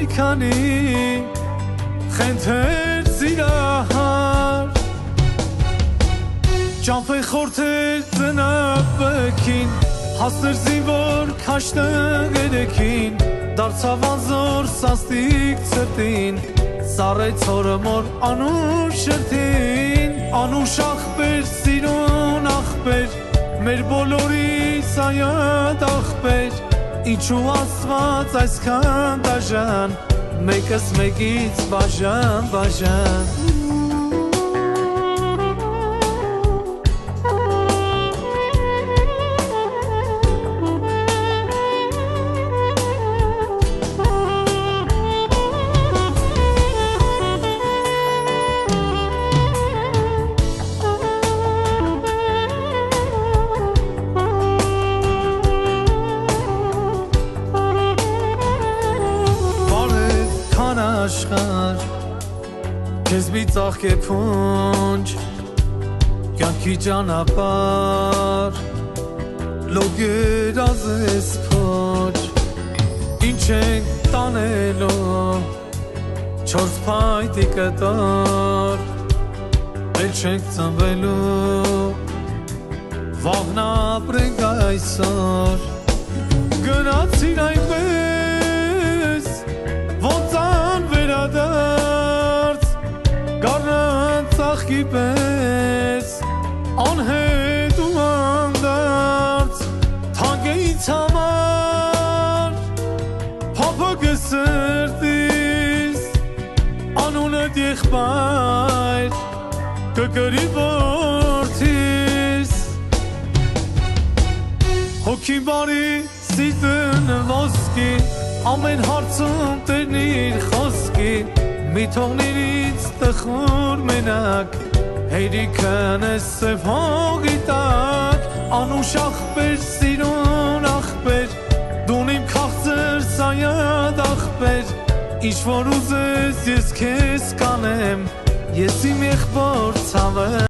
պայքանի խենթեր սիրահար ճամփե խորթեր ծնապքին հասներ զինվոր քաշտը գերեքին դարձավ անզոր սաստիկ ցրտին սառեց հորը մոր անուշ շրթին անուշ ախպեր սիրուն ախպեր մեր բոլորի սայադ ախպեր ինչու ասված այսքան դաժան մեկս մեկից բաժան բաժան աշխար քեզ մի ծաղկ է փունջ կյանքի ճանապարհ լոգեր ազես փոջ ինչ ենք տանելով չորս փայտի կտոր էլ չենք ծնվելու վաղն ապրենք այսօր գնացին այնպես ոնց վերադարձ գառնան ծաղկի պես անհետ ու անդարձ թանկ է ինձ համար փափագը սրտիս անունդ եղբայր կկրի որդիս հոգին բարի սիրտն ոսկի ամեն հարցում տերնիր խոսքի մի թողնիր ինձ տխուր մենակ հերիքն է սև հողի տակ անուշ ախպեր սիրուն ախպեր դուն իմ քաղցր սայադ ախպեր ինչ որ ուզես ես քեզ կանեմ ես իմ եղբոր ցավը